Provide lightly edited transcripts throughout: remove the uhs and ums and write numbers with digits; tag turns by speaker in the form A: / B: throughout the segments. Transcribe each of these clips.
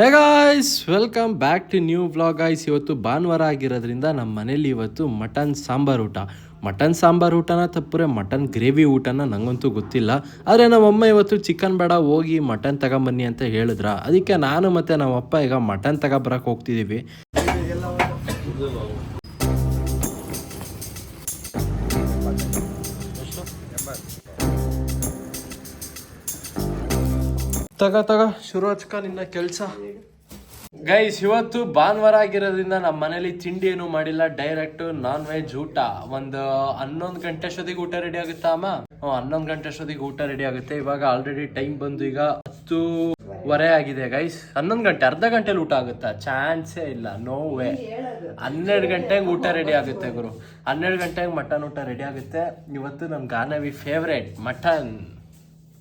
A: Hey guys, welcome back to new vlog guys. ಇವತ್ತು ಭಾನುವಾರ ಆಗಿರೋದ್ರಿಂದ ನಮ್ಮ ಮನೇಲಿ ಇವತ್ತು ಮಟನ್ ಸಾಂಬಾರು ಊಟ. ಮಟನ್ ಸಾಂಬಾರು ಊಟನ ತಪ್ಪರೆ ಮಟನ್ ಗ್ರೇವಿ ಊಟನ ನಂಗಂತೂ ಗೊತ್ತಿಲ್ಲ. ಆದರೆ ನಮ್ಮಮ್ಮ ಇವತ್ತು ಚಿಕನ್ ಬೇಡ ಹೋಗಿ ಮಟನ್ ತಗೊಂಬನ್ನಿ ಅಂತ ಹೇಳಿದ್ರ. ಅದಕ್ಕೆ ನಾನು ಮತ್ತು ನಮ್ಮಪ್ಪ ಈಗ ಮಟನ್ ತಗೊಬರಕ್ಕೆ ಹೋಗ್ತಿದ್ದೀವಿ. ತಗ ಶುರು ಹಚ್ಕ ನಿನ್ನ ಕೆಲಸ. ಗೈಸ್, ಇವತ್ತು ಭಾನುವಾರ ಆಗಿರೋದ್ರಿಂದ ನಮ್ಮ ಮನೇಲಿ ತಿಂಡಿ ಏನು ಮಾಡಿಲ್ಲ, ಡೈರೆಕ್ಟ್ ನಾನ್ ವೆಜ್ ಊಟ. ಒಂದು 11 ಗಂಟೆ ಅಷ್ಟೊತ್ತಿಗೆ ಊಟ ರೆಡಿ ಆಗುತ್ತಾ ಅಮ್ಮ? 11 ಗಂಟೆ ಅಷ್ಟೊತ್ತಿಗೆ ಊಟ ರೆಡಿ ಆಗುತ್ತೆ. ಇವಾಗ ಆಲ್ರೆಡಿ ಟೈಮ್ ಬಂದು ಈಗ 10:15 ಆಗಿದೆ ಗೈಸ್. 11 ಗಂಟೆ, ಅರ್ಧ ಗಂಟೆಲಿ ಊಟ ಆಗುತ್ತಾ? ಚಾನ್ಸೇ ಇಲ್ಲ, ನೋ ವೇ. 12 ಗಂಟೆಗೆ ಊಟ ರೆಡಿ ಆಗುತ್ತೆ ಗುರು. 12 ಗಂಟೆಗೆ ಮಟನ್ ಊಟ ರೆಡಿ ಆಗುತ್ತೆ. ಇವತ್ತು ನಮ್ಮ ಗಾನವಿ ಫೇವ್ರೇಟ್ ಮಟನ್.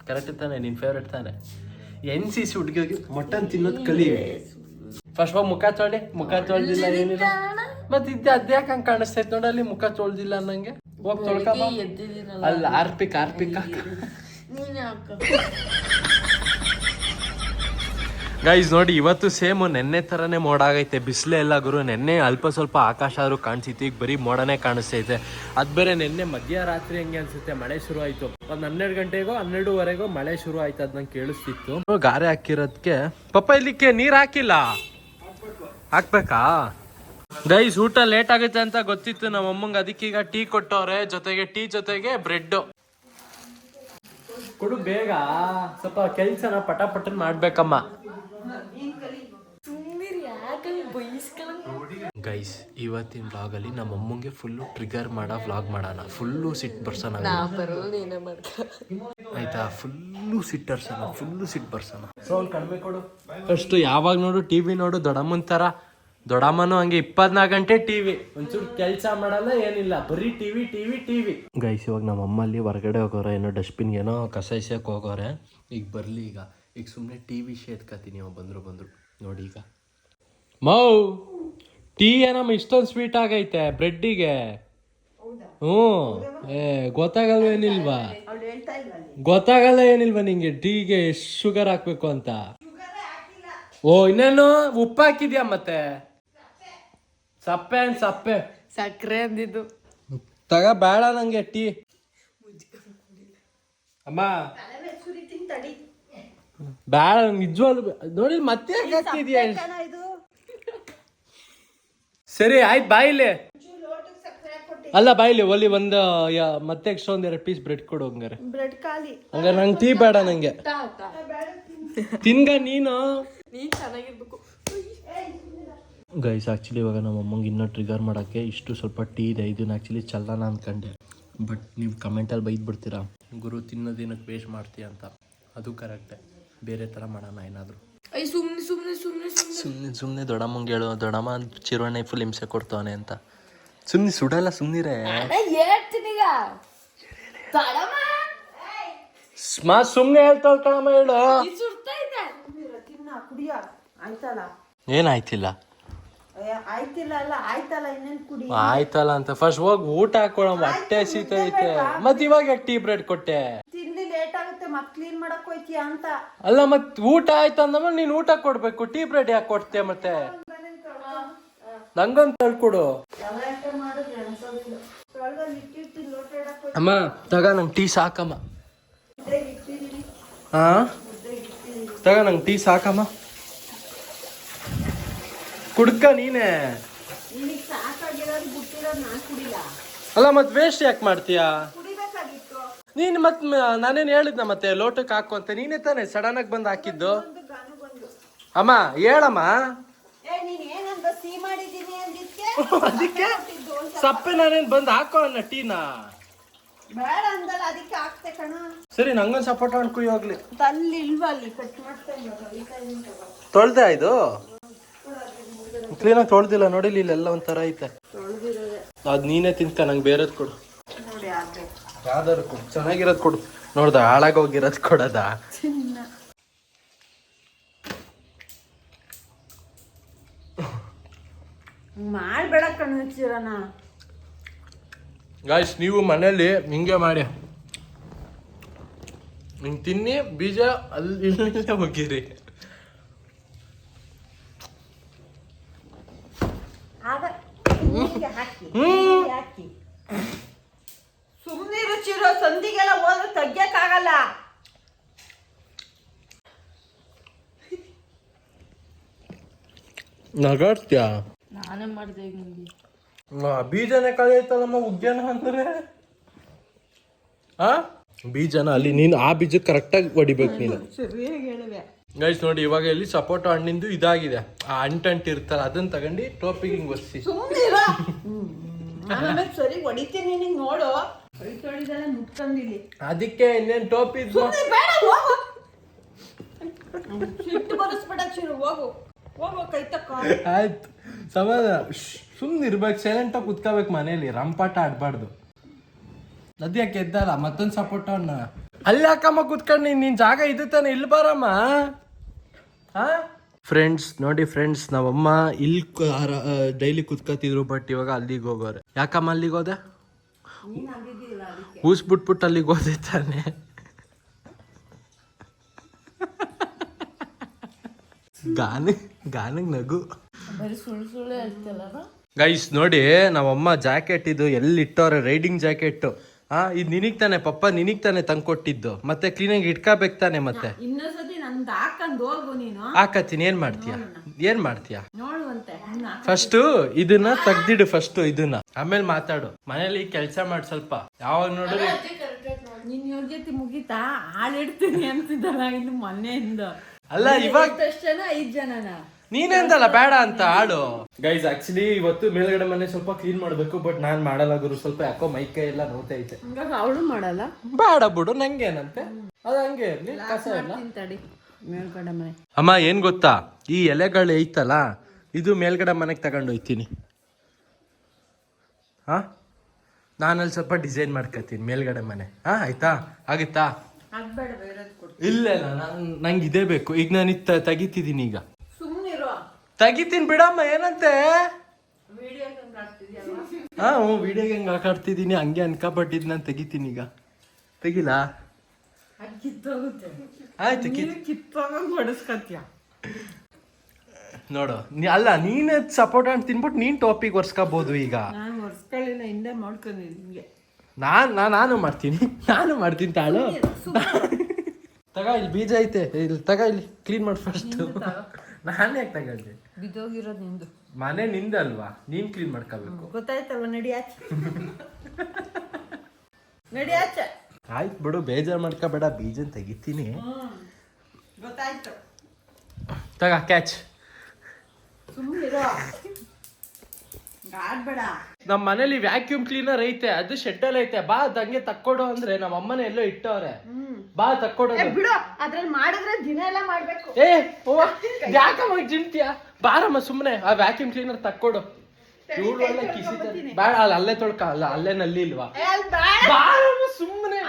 A: ಕರೆಕ್ಟ್ ತಾನೆ? ನಿನ್ ಫೇವ್ರೇಟ್ ತಾನೆ? NCC ಹುಡುಗಿಗೆ ಮಟನ್ ತಿನ್ನೋದು ಕಲಿ. ಫಸ್ಟ್ ಹೋಗಿ ಮುಖ ತೊಳ್ದಿಲ್ಲ ಏನಿಲ್ಲ. ಮತ್ತೆ ಅದ್ಯಾಕೆ ಹಂಗೆ ಕಾಣಿಸ್ತೈತೆ ನೋಡಲ್ಲಿ, ಮುಖ ತೊಳ್ದಿಲ್ಲ ಅನ್ನಂಗೆ. ಹೋಗಿ ತೊಳ್ಕಮ್ಮ. ಅಲ್ಲ, ಆರ್ಪಿಕ್ ಗೈಸ್ ನೋಡಿ, ಇವತ್ತು ಸೇಮ್ ನೆನ್ನೆ ಥರನೇ ಮೋಡ ಆಗೈತೆ. ಬಿಸಿಲೇ ಎಲ್ಲ ಗುರು. ನೆನ್ನೆ ಅಲ್ಪ ಸ್ವಲ್ಪ ಆಕಾಶ ಆದರೂ ಕಾಣಿಸಿತ್ತು, ಈಗ ಬರೀ ಮೋಡನೇ ಕಾಣಿಸ್ತೈತೆ. ಅದು ಬೇರೆ ನೆನ್ನೆ ಮಧ್ಯರಾತ್ರಿ ಹಂಗೆ ಅನ್ಸುತ್ತೆ ಮಳೆ ಶುರು ಆಯಿತು. ಒಂದು 12 ಗಂಟೆಗೋ 12:15ಗೋ ಮಳೆ ಶುರು ಆಯ್ತು. ಅದು ನಂಗೆ ಕೇಳಿಸ್ತಿತ್ತು. ಗಾರೆ ಹಾಕಿರೋದಕ್ಕೆ ಪಪ್ಪ ಇಲ್ಲಿಕ್ಕೆ ನೀರು ಹಾಕಿಲ್ಲ, ಹಾಕ್ಬೇಕಾ? ಗೈಸ್, ಊಟ ಲೇಟ್ ಆಗುತ್ತೆ ಅಂತ ಗೊತ್ತಿತ್ತು ನಮ್ಮಮ್ಮಂಗೆ. ಅದಕ್ಕೆ ಈಗ ಟೀ ಕೊಟ್ಟವ್ರೆ, ಜೊತೆಗೆ ಟೀ ಜೊತೆಗೆ ಬ್ರೆಡ್ ಕೊಡು ಬೇಗ. ಸ್ವಲ್ಪ ಕೆಲ್ಸನ ಪಟಪಟನ್ ಮಾಡ್ಬೇಕಮ್ಮ. ಗೈಸ್, ಇವತ್ತಿನ ವ್ಲಾಗ್ ಅಲ್ಲಿ ನಮ್ಮ ಅಮ್ಮಂಗೆ ಫುಲ್ಲು ಟ್ರಿಗರ್ ಮಾಡೋ ವ್ಲಾಗ್ ಮಾಡೋಣ. ಫುಲ್ಲು ಸಿಟ್ಟು ಬರ್ಸೋಣ ಆಯ್ತಾ? ಫುಲ್ಲು ಸಿಟ್ಟು ಬರ್ಸೋಣ. ಸೌಂಡ್ ಕಡಿಮೆ ಕೊಡು ಫಸ್ಟ್. ಯಾವಾಗ ನೋಡು ಟಿವಿ ನೋಡು, ದೊಡ್ಡಮ್ಮನ ಥರ. ದೊಡ್ಡಮ್ಮನು ಹಂಗೆ 24 ಗಂಟೆ ಟಿವಿ, ಒಂಚೂರು ಕೆಲಸ ಮಾಡಲ್ಲ ಏನಿಲ್ಲ, ಬರೀ ಟಿವಿ. ಗೈಸ್, ಇವಾಗ ನಮ್ಮ ಅಮ್ಮಲ್ಲಿ ಹೊರಗಡೆ ಹೋಗೋರೆ, ಏನೋ ಡಸ್ಟ್ಬಿನ್ಗೆ ಏನೋ ಕಸ ಎಸೆಯಕ್ಕೆ ಹೋಗೋರೆ. ಈಗ ಬರಲಿ. ಈಗ ಸುಮ್ಮನೆ ಟಿವಿ ಎತ್ಕತೀನಿ. ಬಂದರು ನೋಡಿ. ಈಗ ಟೀ ಏನಮ್ಮ ಇಷ್ಟೊಂದು ಸ್ವೀಟ್ ಆಗೈತೆ ಬ್ರೆಡ್ಡಿಗೆ? ಗೊತ್ತಾಗಲ್ಲ ಏನಿಲ್ವಾ ನಿಂಗೆ ಟೀಗೆ ಎಷ್ಟು ಶುಗರ್ ಹಾಕ್ಬೇಕು ಅಂತ? ಇನ್ನೇನು ಉಪ್ಪು ಹಾಕಿದ್ಯಾ? ಮತ್ತೆ ಸಪ್ಪೆ
B: ಸಕ್ಕರೆ ಅಂದಿದ್ದು
A: ತಗ ಬೇಡ ನಂಗೆ ಟೀ. ಅಮ್ಮ ಬೇಡ, ನಿಜವಾಗ್ಲು ನೋಡಿ. ಮತ್ತೆ ಹಾಕಿದ್ಯಾ? ಸರಿ ಆಯ್ತು, ಬಾಯಿಲೆ. ಅಲ್ಲ, ಬಾಯಿಲೆ ಒಲಿ. ಒಂದು ಮತ್ತೆ ಎಕ್ಸ್ಟ್ರಾ 1-2 ಪೀಸ್ ಬ್ರೆಡ್ ಕೊಡು. ಹಂಗಾರೆ ನಂಗೆ ಟೀ ಬೇಡ, ನಂಗೆ ತಿನ್ಗ ನೀನು. ಗೈಸ್, ಆ್ಯಕ್ಚುಲಿ ಇವಾಗ ನಮ್ಮ ಅಮ್ಮಂಗೆ ಇನ್ನೂ ಟ್ರಿಗರ್ ಮಾಡೋಕ್ಕೆ ಇಷ್ಟು ಸ್ವಲ್ಪ ಟೀ ಇದೆ. ಇದನ್ನ ಆ್ಯಕ್ಚುಲಿ ಚಲ್ಲನ ಅಂದ್ಕೊಂಡೆ, ಬಟ್ ನೀವು ಕಮೆಂಟಲ್ಲಿ ಬೈದ್ಬಿಡ್ತೀರಾ, ಗುರು ತಿನ್ನೋದೇನಕ್ಕೆ ವೇಸ್ಟ್ ಮಾಡ್ತೀಯ ಅಂತ. ಅದು ಕರೆಕ್ಟೇ, ಬೇರೆ ಥರ ಮಾಡೋಣ ಏನಾದರೂ. ಸುಮ್ಮನೆ ದೊಡ್ಡಮ್ಮಂಗೆ ಹೇಳು. ದೊಡ್ಡಮ್ಮ ಚಿರೋಣೆ ಫುಲ್ ಹಿಂಸೆ ಕೊಡ್ತಾವನೆ ಅಂತ. ಸುಮ್ಮನೆ ಸುಡಲ್ಲ, ಸುಮ್ಮನಿರೇ. ಸುಮ್ಮನೆ ಹೇಳ್ತಾವ್ ಕಣಮ್ಮ, ಹೇಳು. ಏನಾಯ್ತಿಲ್ಲ ಆಯ್ತಲ್ಲ ಅಂತ ಫಸ್ಟ್ ಹೋಗಿ ಊಟ ಹಾಕೊಳಮ್ಮ. ಹೊಟ್ಟೆ ಹಸಿತೈತೆ. ಮತ್ ಇವಾಗ ಟೀ ಬ್ರೆಡ್ ಕೊಟ್ಟೆ. ಅಲ್ಲ, ಮತ್ ಊಟ ಆಯ್ತು ಅಂದಮ್ಮ ನೀನ್ ಊಟ ಕೊಡ್ಬೇಕು. ಟೀ ಬ್ರೆಡ್ ಯಾಕೆ ಕೊಡ್ತೀಯ? ಮತ್ತೆ ನಂಗೊಂದು ತಳ್ಕೊಡು ಅಮ್ಮ. ತಗ ನಂಗೆ ಟೀ ಸಾಕಮ್ಮ. ತಗ ನಂಗೆ ಟೀ ಸಾಕಮ್ಮ. ಕುಡ್ಕ ನೀನೆ. ಅಲ್ಲ, ಮತ್ ವೇಸ್ಟ್ ಯಾಕೆ ಮಾಡ್ತೀಯಾ ನೀನ್? ಮತ್ ನಾನೇನ್ ಹೇಳಿದ್ನ ಮತ್ತೆ ಲೋಟಕ್ಕೆ ಹಾಕು ಅಂತ? ನೀನೇ ತಾನೆ ಸಡನ್ ಆಗಿ ಬಂದು ಹಾಕಿದ್ದು. ಅಮ್ಮ ಹೇಳಮ್ಮ. ಅದಕ್ಕೆ ಸಪ್ಪೆ ನಾನೇನ್ ಬಂದು ಹಾಕೋ ಅನ್ನ ಟೀನ. ಸರಿ, ನಂಗೊಂದು ಸಪೋರ್ಟ್ ಅನ್ಕೊ. ಹೋಗ್ಲಿ, ತೊಳ್ದೆ ಇದು ಕ್ಲೀನಾಗಿ ತೊಳ್ದಿಲ್ಲ ನೋಡಿಲಿ. ಇಲ್ಲೆಲ್ಲ ಒಂಥರ ಐತೆ. ಅದ್ ನೀನೇ ತಿನ್ಕ, ನಂಗೆ ಬೇರೆದ್ ಕೊಡು. ಯಾವ್ದಾರು ಕೊಡು, ಚೆನ್ನಾಗಿರೋದು ಕೊಡು. ನೋಡ್ದ ಹಾಳಾಗೋಗಿರೋದು ಕೊಡದ?
B: ಮಾಡ್ಬೇಡ ಕಣ್ಣಿರೋಣ.
A: ಗಾಯ್ಸ್, ನೀವು ಮನೇಲಿ ಹಿಂಗೆ ಮಾಡಿ, ಹಿಂಗೆ ತಿನ್ನಿ, ಬೀಜ ಅಲ್ಲಿ ಹೋಗಿರಿ.
B: ಹಾಕಿ ಸುಮ್ಮನೆ ರುಚಿರೋ ಸಂದಿಗೆಲ್ಲ ಹೋದ್ರೆ ತೆಗ್ಯಕ್ಕಾಗಲ್ಲ.
A: ನಗಾಡ್ತ್ಯಾ?
B: ನಾನೇ ಮಾಡಿದೆ ಈಗ ನಿಮಗೆ.
A: ಬೀಜನೇ ಕಳೆಯುತ್ತಲ್ಲಮ್ಮ ಉಗ್ಯಾನ ಅಂದ್ರೆ. ಬೀಜನ ಅಲ್ಲಿ ನೀನು ಆ ಬೀಜ ಕರೆಕ್ಟಾಗಿ ಹೊಡಿಬೇಕು ನೀನು.
B: ಸರಿಯಾಗಿ ಹೇಳಿದೆ
A: ಗೈಸ್ ನೋಡಿ, ಇವಾಗ ಇಲ್ಲಿ ಸಪೋಟ ಹಣ್ಣಿಂದು ಇದಾಗಿದೆ, ಆ ಅಂಟಂಟ್ ಇರ್ತಲ್ಲ ಅದನ್ನ ತಗೊಂಡು ಟೋಪಿಗೆ ಹಿಂಗ್ ಒಸಿ.
B: ಆಮೇಲೆ ಸರಿ ಹೊಡಿತೀನಿ ನಿನಗೆ ನೋಡು. ಹೊಡಿದೆಲ್ಲ ಮುಟ್ಕೊಂಡಿಲ್ಲಿ.
A: ಅದಕ್ಕೆ ಇನ್ನೇನು ಟೋಪಿ
B: ಸಿಟ್ಟು ಬರಸ್ಬೇಡ ಚಿರು, ಹೋಗು ಹೋಗು ಕೈ ತಕ್ಕ.
A: ಆಯ್ತು ಸಮಾಧಾನ. ಸುಮ್ಮನೆ ಇರ್ಬೇಕು, ಸೈಲೆಂಟ್ ಆಗಿ ಕುತ್ಕೋಬೇಕು ಮನೇಲಿ, ರಂಪಾಟ ಆಡ್ಬಾರ್ದು. ಅದ್ಯಾಕೆ ಎದ್ದಲ್ಲ ಮತ್ತೊಂದು ಸಪೋಟ ಹಣ್ಣ ಅಲ್ಲಿ ಹಾಕಮ್ಮ ಕುತ್ಕೊಂಡು. ನಿನ್ ಜಾಗ ಇದು ತಾನೆ, ಇಲ್ಲಿ ಬರಮ್ಮ. ಫ್ರೆಂಡ್ಸ್ ನೋಡಿ ಫ್ರೆಂಡ್ಸ್, ನಾವಮ್ಮ ಇಲ್ಲಿ ಡೈಲಿ ಕುತ್ಕೋತಿದ್ರು, ಬಟ್ ಇವಾಗ ಅಲ್ಲಿಗೆ ಹೋಗೋರೆ. ಯಾಕಮ್ಮ ಅಲ್ಲಿಗೆ ಹೋದೆ? ಊಸ್ಬಿಟ್ಬಿಟ್ಟು ಅಲ್ಲಿಗೆ ಹೋದೆ ತಾನೆ. ಗಾನಗ್ ನಗು. ಗೈಸ್ ನೋಡಿ, ನಾವಮ್ಮ ಜಾಕೆಟ್ ಇದು ಎಲ್ಲಿ ಇಟ್ಟವ್ರೆ, ರೈಡಿಂಗ್ ಜಾಕೆಟ್. ಇದು ನಿನಗ್ ತಾನೆ ಪಪ್ಪ, ನಿನಗ್ ತಾನೆ ತಂದ್ಕೊಟ್ಟಿದ್ದು, ಮತ್ತೆ ಕ್ಲೀನಾಗಿ ಇಟ್ಕೋಬೇಕು ತಾನೆ. ಮತ್ತೆ
B: ಇನ್ನೊಂದ್ಸತಿ ನಂದು ಹಾಕಂದ್ ಹೋಗು ನೀನು.
A: ಹಾಕತ್ತೀನಿ, ಏನ್ ಮಾಡ್ತೀಯ
B: ನೋಡುವಂತೆ.
A: ಫಸ್ಟ್ ಇದನ್ನ ತೆಗ್ದಿಡು, ಫಸ್ಟ್ ಇದನ್ನ, ಆಮೇಲೆ ಮಾತಾಡು. ಮನೇಲಿ ಕೆಲಸ ಮಾಡಿ ಸ್ವಲ್ಪ. ಯಾವಾಗ ನೋಡಿದ್ರೆ
B: ನಿನ್ ಯೋಗ್ಯತೆ ಮುಗಿತಾ, ಹಾಳಿಡ್ತೀನಿ ಅಂತಿದ್ದಲ್ಲ ಇನ್ನು ಮೊನ್ನೆಯಿಂದ.
A: ಅಲ್ಲ ಇವಾಗ
B: ಎಷ್ಟು ಜನ? 5 ಜನನಾ?
A: ನೀನೆಂದಲ್ಲ ಬೇಡ ಅಂತ ಆಡು. ಗೈಸ್ ಆಕ್ಚುಲಿ ಇವತ್ತು ಮೇಲ್ಗಡೆ ಮನೆ ಸ್ವಲ್ಪ ಕ್ಲೀನ್ ಮಾಡ್ಬೇಕು, ಬಟ್ ನಾನ್ ಮಾಡಲ್ಲ ಗುರು. ಸ್ವಲ್ಪ ಯಾಕೋ ಮೈಕೈ ಎಲ್ಲ ನೋತೈತೆ.
B: ಅವಳು ಮಾಡಲ್ಲ.
A: ಬೇಡ ಬಿಡು, ನಂಗೇನಂತೆ, ಅದು ಹಂಗೆ ಇರ್ಲಿ, ಕಸ ಇಲ್ಲ.
B: ಮೇಲ್ಗಡೆ ಮನೆ.
A: ಅಮ್ಮ ಏನ್ ಗೊತ್ತಾ, ಈ ಎಲೆಗಳು ಐತಲ್ಲ, ಇದು ಮೇಲ್ಗಡೆ ಮನೆಗೆ ತಗೊಂಡು ಹೋಯ್ತೀನಿ. ನಾನಲ್ಲಿ ಸ್ವಲ್ಪ ಡಿಸೈನ್ ಮಾಡ್ಕೊತೀನಿ ಮೇಲ್ಗಡೆ ಮನೆ. ಆಯ್ತಾ? ಆಗುತ್ತಾ? ಇಲ್ಲ ನಂಗೆ ಇದೇ ಬೇಕು. ಈಗ ನಾನು ತೆಗಿತಿದ್ದೀನಿ, ಈಗ ತೆಗಿತೀನಿ ಬಿಡಮ್ಮ, ಏನಂತೆ? ವಿಡಿಯೋಗೆ ಹೆಂಗ್ ಹಾಕಾಡ್ತಿದ್ದೀನಿ ಹಂಗೆ ಅನ್ಕಾಪಟ್ಟಿದ್. ನಾನು ತೆಗಿತೀನಿ ಈಗ. ತೆಗಿಲಾ? ಆಯ್ತು, ನೋಡು. ಅಲ್ಲ ನೀನ್ ಸಪೋರ್ಟ್ ಅಂತ ತಿನ್ಬಿಟ್ಟು ನೀನ್ ಟಾಪಿಕ್ ಒರ್ಸ್ಕೋಬಹುದು. ಈಗ ನಾನು ಮಾಡ್ತೀನಿ ತಾಳು. ತಗ ಇಲ್ಲಿ ಬೀಜ ಐತೆ, ಇಲ್ಲಿ ತಗ, ಇಲ್ಲಿ ಕ್ಲೀನ್ ಮಾಡಿ ಫಸ್ಟ್. ನಾನು ಯಾಕೆ ತಗೊಂಡೆ?
B: ಬಿದ್ದೋಗಿರೋದು ನಿಂದು
A: ಮನೆ ನಿಂದಲ್ವಾ, ನೀನ್ ಕ್ಲೀನ್ ಮಾಡ್ಕೋಬೇಕು.
B: ಗೊತ್ತಾಯ್ತಲ್ವ? ನಡಿ ಆಚೆ.
A: ಆಯ್ತು ಬಿಡು, ಬೇಜಾರು ಮಾಡ್ಕೋಬೇಡ. ಬೀಜ ತೆಗಿತೀನಿ.
B: ಗೊತ್ತಾಯ್ತು,
A: ತಗ ಕ್ಯಾಚ್.
B: ಸುಮ್ಮನಿರೋ, ಆಡ್ಬೇಡ.
A: ನಮ್ಮ ಮನೇಲಿ ವ್ಯಾಕ್ಯೂಮ್ ಕ್ಲೀನರ್ ಐತೆ, ಅದು ಶೆಟ್ಟಲ್ ಐತೆ. ಬಾ ಹಂಗೆ ತಕ್ಕೊಡು ಅಂದ್ರೆ ನಮ್ಮ ಅಮ್ಮನ ಎಲ್ಲೋ ಇಟ್ಟವ್ರೆ. ಬಾ ತಕ್ಕೊಡು
B: ಬಿಡು. ಅದ್ರಲ್ಲಿ ಮಾಡಿದ್ರೆ ದಿನ ಎಲ್ಲ ಮಾಡ್ಬೇಕು.
A: ಯಾಕಮ್ಮ ಜಿಂತಿಯ? ಬಾರಮ್ಮ ಸುಮ್ನೆ ಆ ವ್ಯಾಕ್ಯೂಮ್ ಕ್ಲೀನರ್ ತಕ್ಕೊಡು. ಇವಳು ಎಲ್ಲ ಬೇಡ, ಅಲ್ಲೇ ತೊಳ್ಕ. ಅಲ್ಲೇ ನಲ್ಲಿ ಇಲ್ವಾ? ಬಾರಮ್ಮ ಸುಮ್ನೆ.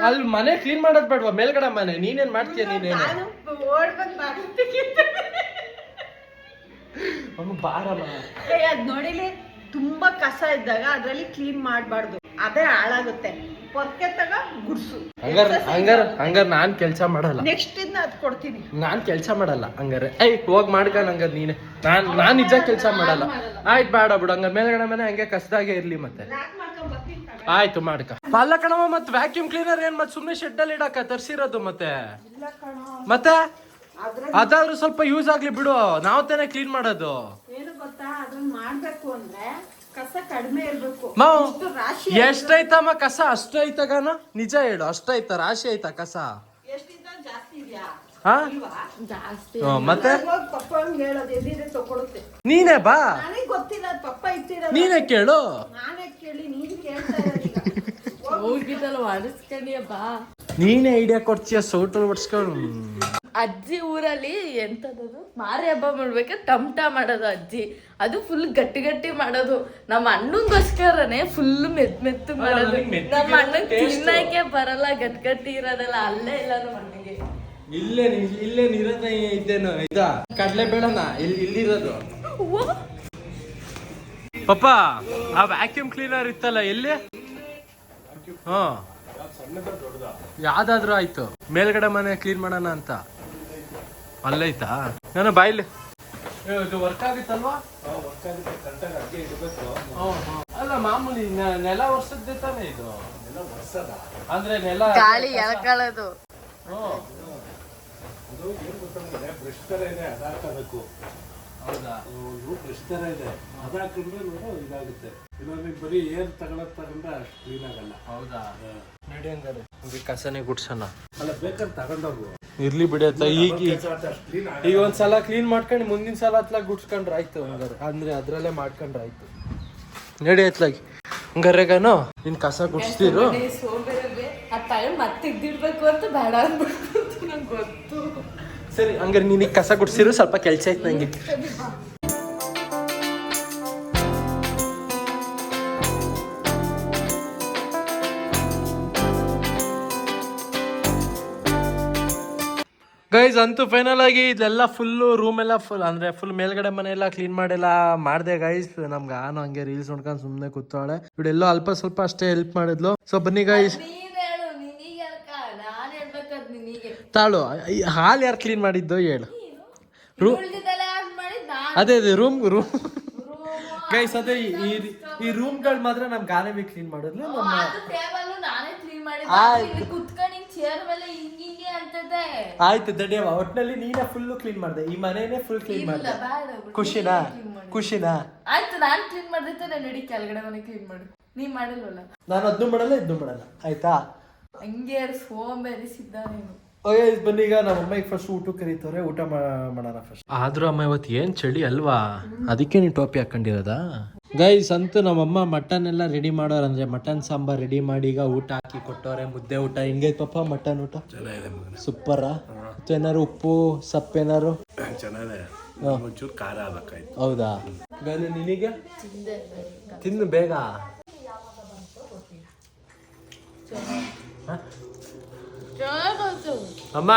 A: ಅಲ್ಲಿ ಮನೆ ಕ್ಲೀನ್ ಮಾಡೋದ್ ಬೇಡವಾ? ಮೇಲ್ಗಡೆ ಮನೆ ನೀನೇನ್ ಮಾಡ್ತೀಯ? ನೀನೇನು ಬಾರಮ್ಮ.
B: ಅದ್ ನೋಡಿಲಿ, ತುಂಬಾ ಕಸ ಇದ್ದಾಗ ಅದ್ರಲ್ಲಿ ಕ್ಲೀನ್ ಮಾಡ್ಬಾರ್ದು, ಅದೇ ಹಾಳಾಗುತ್ತೆ. ಪೊರ್ಕೆ ತಗ ಗುಡ್ಸು.
A: ಹಂಗಾರ ನಾನ್ ಕೆಲ್ಸ ಮಾಡಲ್ಲ.
B: ನೆಕ್ಸ್ಟ್ ಇದ್ನ ಅದ್ ಕೊಡ್ತೀನಿ.
A: ನಾನ್ ಕೆಲ್ಸ ಮಾಡಲ್ಲ ಹಂಗಾರೆ. ಹೋಗ್ ಮಾಡ್ಕ. ಹಂಗಾರ ನೀನೆ. ನಾನ್ ನಿಜ ಕೆಲ್ಸ ಮಾಡಲ್ಲ. ಆಯ್ತು ಬೇಡ ಬಿಡು. ಹಂಗಾರ ಮೇಲ್ಗಡೆ ಮನೆ ಹಂಗೆ ಕಸದಾಗೆ ಇರ್ಲಿ. ಮತ್ತೆ ಆಯ್ತು ಮಾಡ್ಕ. ಅಲ್ಲ ಕಣವ, ಮತ್ ವ್ಯಾಕ್ಯೂಮ್ ಕ್ಲೀನರ್ ಏನ್ ಮತ್ ಸುಮ್ನೆ ಶೆಡ್ ಅಲ್ಲಿ ಇಡಕ ತರ್ಸಿರೋದು? ಮತ್ತೆ ಅದಾದ್ರೂ ಸ್ವಲ್ಪ ಯೂಸ್ ಆಗ್ಲಿ ಬಿಡು. ನಾವ್ ತಾನೇ ಕ್ಲೀನ್ ಮಾಡೋದು.
B: ಏನು ಗೊತ್ತಾ, ಅದನ್ನ ಮಾಡ್ಬೇಕು ಅಂದ್ರೆ ಕಸ ಕಡಿಮೆ ಇರ್ಬೇಕು.
A: ಎಷ್ಟೈತಮ್ಮ ಕಸ? ಅಷ್ಟು ಐತಗಾನ? ನಿಜ ಹೇಳು, ಅಷ್ಟೈತ? ರಾಶಿ ಐತ ಕಸ? ಮತ್ತೆ ನೀನೇ ಬಾ. ನೀನೇ ಕೇಳು. ನೀನೇ ಐಡಿಯಾ ಕೊಡ್ತೀಯ, ಸೋಟಲ್ ಹೊಡ್ಸ್ಕೊಂಡು.
C: ಅಜ್ಜಿ ಊರಲ್ಲಿ ಎಂತದದು ಮಾರಿ ಹಬ್ಬ ಮಾಡ್ಬೇಕಾದ್ರೆ ಟಮಟ ಮಾಡೋದು ಅಜ್ಜಿ. ಅದು ಫುಲ್ ಗಟ್ಟಿ ಮಾಡೋದು. ನಮ್ಮ ಅಣ್ಣಂಗೋಸ್ಕರನೇ ಫುಲ್ ಮೆತ್ತು ಮಾಡೋದು. ನಮ್ಮ ಅಣ್ಣಂಗ್ ತಿನ್ನಕ್ಕೆ ಬರಲ್ಲ, ಗಟ್ಟಿ ಇರೋದಲ್ಲ. ಅಲ್ಲೇ ಇಲ್ಲ ನಮ್ಮ ಅಣ್ಣಗೆ.
A: ಇಲ್ಲೇ ಇರೋದ ಇದ್ದೇನು ಇದಾ ಕಡ್ಲೆ ಬೇಡನ ಇಲ್ಲಿರೋದು. ಪಪ್ಪ ಆ ವ್ಯಾಕ್ಯೂಮ್ ಕ್ಲೀನರ್ ಇತ್ತಲ್ಲ ಎಲ್ಲಿ? ಯಾವ್ದಾದ್ರು ಆಯ್ತು. ಮೇಲ್ಗಡೆ ಮನೆ ಕ್ಲೀನ್ ಮಾಡೋಣ ಅಂತ ಅಲ್ಲೈತಾ? ನಾನು ಬಾಯ್ಲಿ ಇದು ವರ್ಕ್ ಆಗುತ್ತಲ್ವಾ?
D: ವರ್ಕ್ ಆಗುತ್ತೆ ಕರೆಕ್ಟಾಗಿ ಅಡ್ಗೆ ಇಡಬೇಕು.
A: ಅಲ್ಲ ಮಾಮೂಲಿ ನೆಲ ಒರ್ಸದ್ದೆ ತಾನೇ ಇದು?
D: ಎಲ್ಲ ವರ್ಷದ
A: ಅಂದ್ರೆ ನೆಲ
C: ಗಾಳಿ ಎಳ್ಕೊಳ್ಳೋದು.
D: ಅದು ಏನು ಗೊತ್ತಾಗಿದೆ, ಬ್ರಷ್ ಥರ ಇದೆ, ಅದು ಹಾಕೋಬೇಕು.
A: ಹೌದಾ?
D: ಒಂದು ಬ್ರಷ್ ಥರ ಇದೆ, ಅದು ಹಾಕಿದ್ರೆ ಇದಾಗುತ್ತೆ. ಇಲ್ಲಾಂದ್ರೆ ಬರೀ ಏರ್ ತಗೊಳಕ್ ತಗೊಂಡ್ರೆ ಅಷ್ಟು ಕ್ಲೀನ್ ಆಗಲ್ಲ.
A: ಹೌದಾ? ನಡಿ ಹಂಗಾರೆ ಕಸನೇ ಗುಡ್ಸೋಣ.
D: ಅಲ್ಲ ಬೇಕಾದ್ರೆ ತಗೊಂಡೋಗು,
A: ಇರ್ಲಿ ಬಿಡಿ ಅತ್ತ. ಈಗ
D: ಅಷ್ಟು ಕ್ಲೀನ್
A: ಈಗ ಒಂದ್ಸಲ ಕ್ಲೀನ್ ಮಾಡ್ಕೊಂಡು ಮುಂದಿನ ಸಲ ಹತ್ಲಾಗ ಗುಡ್ಸ್ಕೊಂಡ್ರೆ ಆಯ್ತು. ಹಂಗಾರೆ ಅಂದ್ರೆ ಅದ್ರಲ್ಲೇ ಮಾಡ್ಕೊಂಡ್ರೆ ಆಯ್ತು. ನಡಿ ಹತ್ಲಾಗಿ ಹಂಗಾರೆಗಾನು ನಿನ್ ಕಸ ಗುಡ್ಸ್ತೀರು.
C: ಸೋಂಬೇರಿ ಆ ಟೈಮ್ ಮತ್ತೆ ತೆಗ್ದಿಡ್ಬೇಕು ಅಂತ ಬೇಡ ಅಂದ್ಬಿಟ್ಟು ನಂಗೆ ಗೊತ್ತು.
A: ಸರಿ ಹಂಗಾರೆ ನೀನೀಗ ಕಸ ಗುಡ್ಸಿರು, ಸ್ವಲ್ಪ ಕೆಲ್ಸ ಐತೆ ನಂಗೆ. ಗೈಸ್ ಅಂತೂ ಫೈನಲ್ ಆಗಿ ಇದೆಲ್ಲ ಫುಲ್ಲು ರೂಮ್ ಎಲ್ಲ ಫುಲ್ ಮೇಲ್ಗಡೆ ಮನೆ ಎಲ್ಲ ಕ್ಲೀನ್ ಮಾಡಿಲ್ಲ ಮಾಡಿದೆ ಗೈಸ್. ನಮ್ಗೆ ಆನು ಹಂಗೆ ರೀಲ್ಸ್ ನೋಡ್ಕೊಂಡು ಸುಮ್ಮನೆ ಕೂತಾಳೆ. ಇವಳೆಲ್ಲೋ ಅಲ್ಪ ಸ್ವಲ್ಪ ಅಷ್ಟೇ ಹೆಲ್ಪ್ ಮಾಡಿದ್ಲು. ಸೊ ಬನ್ನಿ ಗೈಸ್. ತಾಳು ಹಾಲ್ ಯಾರು ಕ್ಲೀನ್ ಮಾಡಿದ್ದು ಹೇಳು. ಅದೇ ರೂಮ್ ಗೈಸ್ ಅದೇ ಈ ರೂಮ್ಗಳು ಮಾತ್ರ ನಮ್ ಗಾನವಿ ಕ್ಲೀನ್ ಮಾಡಿದ್ಲು. ಆಯ್ತು ದಡಿಯವ, ಒಟ್ನಲ್ಲಿ ನೀನೇ ಫುಲ್ ಕ್ಲೀನ್ ಮಾಡಿದೆ, ಈ ಮನೇನೆ ಫುಲ್ ಕ್ಲೀನ್ ಮಾಡಿದೆ. ಖುಷಿನಾ
C: ಆಯ್ತು, ನಾನ್ ಕ್ಲೀನ್ ಮಾಡಿದ್ರೆ ನಾನು ನಡಿ ಕೆಳಗಡೆ ಮನೆ ಕ್ಲೀನ್ ಮಾಡು. ನೀ ಮಾಡಿಲ್ವಲ್ಲ.
A: ನಾನು ಅದನ್ನು ಮಾಡಲ್ಲ ಇದನ್ನು ಮಾಡಲ್ಲ ಆಯ್ತಾ.
C: ಹಂಗೆ ಸೋಂಬೇರಿಸಿದ್ದ ನೀನು.
A: ಬನ್ನಿ ಈಗ ನಮ್ಮ ಅಮ್ಮಗೆ ಫಸ್ಟ್ ಊಟ ಕರೀತವ್ರೆ, ಊಟ ಮಾಡೋಣ ಫಸ್ಟ್. ಆದ್ರೂ ಅಮ್ಮ ಇವತ್ತು ಏನ್ ಚಳಿ ಅಲ್ವಾ, ಅದಕ್ಕೆ ನೀನು ಟೋಪಿ ಹಾಕೊಂಡಿರೋದಾ? ಗೈಸ್ ಅಂತೂ ನಮ್ಮಮ್ಮ ಮಟನ್ ಎಲ್ಲ ರೆಡಿ ಮಾಡೋರು, ಅಂದ್ರೆ ಮಟನ್ ಸಾಂಬಾರ್ ರೆಡಿ ಮಾಡಿ ಈಗ ಊಟ ಹಾಕಿ ಕೊಟ್ಟವ್ರೆ. ಮುದ್ದೆ ಊಟ ಹಿಂಗೈತೆ ಪಾಪ, ಮಟನ್ ಊಟ ಸೂಪರಾ? ಏನಾರು ಉಪ್ಪು ಸಪ್ಪೇನಾರು
D: ಚೆನ್ನಾಗಿದೆ, ಒಂಚೂರು ಖಾರ ಆಗ್ಬೇಕಾಯ್ತು.
A: ಹೌದಾ? ಗೈಸ್ ನಿನಗೆ ತಿನ್ನು ಬೇಗ. ಅಮ್ಮ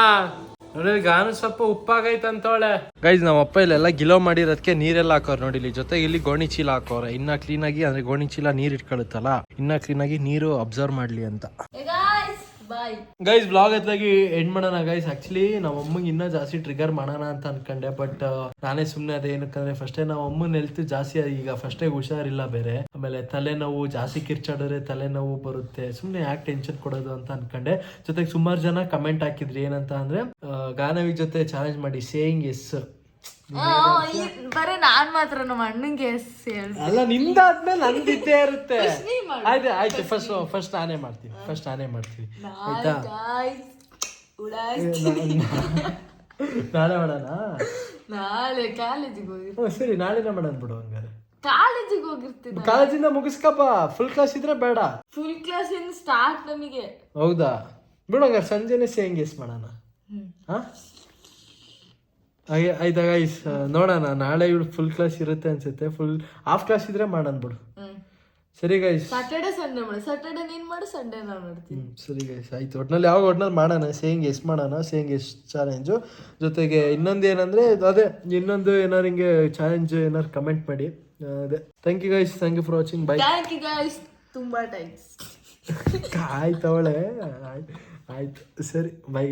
A: ನೋಡಿ ಗಾನು ಸ್ವಲ್ಪ ಉಪ್ಪಾಗೈತೆ ಅಂತವಳೆ. ಗೈಸ್ ನಮ್ಮ ಅಪ್ಪ ಇಲ್ಲೆಲ್ಲ ಗಿಲೋ ಮಾಡಿರೋದಕ್ಕೆ ನೀರೆಲ್ಲ ಹಾಕೋರು ನೋಡಿ ಇಲ್ಲಿ. ಜೊತೆಗೆ ಇಲ್ಲಿ ಗೋಣಿ ಚೀಲ ಹಾಕೋರೆ, ಇನ್ನ ಕ್ಲೀನ್ ಆಗಿ, ಅಂದ್ರೆ ಗೋಣಿ ಚೀಲ ನೀರ್ ಇಟ್ಕೊಳುತ್ತಲ್ಲ, ಇನ್ನ ಕ್ಲೀನ್ ಆಗಿ ನೀರು ಅಬ್ಸರ್ವ್ ಮಾಡ್ಲಿ ಅಂತ. ಗೈಸ್ ಬ್ಲಾಗ್ ಎತ್ಲಾಗಿ ಎಂಡ್ ಮಾಡೋಣ ಗೈಸ್. ಆಕ್ಚುಲಿ ನಮ್ಮ ಅಮ್ಮಂಗೆ ಇನ್ನೂ ಜಾಸ್ತಿ ಟ್ರಿಗರ್ ಮಾಡೋಣ ಅಂತ ಅನ್ಕೊಂಡೆ, ಬಟ್ ನಾನೇ ಸುಮ್ಮನೆ ಅದೇ. ಏನಕ್ಕಂದ್ರೆ ಫಸ್ಟೇ ನಾವು ಅಮ್ಮನ ಹೆಲ್ತ್ ಜಾಸ್ತಿ ಈಗ ಫಸ್ಟೇ ಹುಷಾರಿಲ್ಲ ಬೇರೆ, ಆಮೇಲೆ ತಲೆನೋವು ಜಾಸ್ತಿ ಕಿರ್ಚಾಡಿದ್ರೆ ತಲೆನೋವು ಬರುತ್ತೆ, ಸುಮ್ಮನೆ ಯಾಕೆ ಟೆನ್ಷನ್ ಕೊಡೋದು ಅಂತ ಅನ್ಕೊಂಡೆ. ಜೊತೆಗೆ ಸುಮಾರು ಜನ ಕಮೆಂಟ್ ಹಾಕಿದ್ರಿ ಏನಂತ ಅಂದ್ರೆ ಗಾನವಿ ಜೊತೆ ಚಾಲೆಂಜ್ ಮಾಡಿ ಸೇಯಿಂಗ್ ಎಸ್.
C: ಬರೀ ನಾನ್ ಮಾತ್ರ ನಮ್ಮ ಅಣ್ಣಂಗೆ
A: ಅಲ್ಲ, ನಿಂದಾದ್ಮೇಲೆ ನಂದಿದ್ದೇ ಇರುತ್ತೆ. ಆಯ್ತು ಆಯ್ತು, ಫಸ್ಟ್ ನಾನೇ ಮಾಡ್ತೀನಿ ಆಯ್ತಾ? ನಾಳೆ ಮಾಡೋಣ.
C: ನಾಳೆ ಕಾಲೇಜಿಗೆ ಹೋಗಿ.
A: ಸರಿ ನಾಳೆನೇ ಮಾಡೋಣ ಬಿಡು ಹಂಗಾರೆ.
C: ಕಾಲೇಜಿಗೆ ಹೋಗಿರ್ತೀನಿ.
A: ಕಾಲೇಜಿಂದ ಮುಗಿಸ್ಕಪ್ಪ. ಫುಲ್ ಕ್ಲಾಸ್ ಇದ್ರೆ ಬೇಡ.
C: ಫುಲ್ ಕ್ಲಾಸ್ ಇನ್ ಸ್ಟಾರ್ಟ್ ನಮಗೆ.
A: ಹೌದಾ? ಬಿಡು ಹಂಗಾರೆ ಸಂಜೆನೆ ಸೇಯಿಂಗ್ ಎಸ್ ಮಾಡೋಣ. ಹಾ ಆಯ್ತಾ ಗೈಸ್? ನೋಡೋಣ, ನಾಳೆ ಇವಳು ಫುಲ್ ಕ್ಲಾಸ್ ಇರುತ್ತೆ ಅನ್ಸುತ್ತೆ. ಫುಲ್ ಹಾಫ್ ಕ್ಲಾಸ್ ಇದ್ರೆ ಮಾಡೋಣ ಬಿಡು. ಸರಿ ಗೈಸ್,
C: ಸಾಟರ್ಡೆ ಸಂಡೇ ಮಾಡು. ಸಾಟರ್ಡೆ ನೀನ್ ಮಾಡು, ಸಂಡೇ ನಾನು ಮಾಡ್ತೀನಿ.
A: ಸರಿ ಗೈಸ್ ಆಯ್ತು. ಒಟ್ನಲ್ಲಿ ಒಟ್ನಲ್ಲಿ ಮಾಡೋಣ, ಸೇಯಿಂಗ್ ಎಸ್ ಮಾಡೋಣ, ಸೇಯಿಂಗ್ ಎಸ್ ಚಾಲೆಂಜು. ಜೊತೆಗೆ ಇನ್ನೊಂದು ಏನಂದ್ರೆ ಅದೇ, ಇನ್ನೊಂದು ಏನಾರು ಹಿಂಗೆ ಚಾಲೆಂಜ್ ಏನಾರು ಕಮೆಂಟ್ ಮಾಡಿ. ಅದೇ thank you guys, thank you for watching. Bye.
C: Thank you guys, ತುಂಬಾ ಥ್ಯಾಂಕ್ಸ್.
A: ಆಯ್ತವಳೆ ಆಯ್ತು ಸರಿ ಬೈ.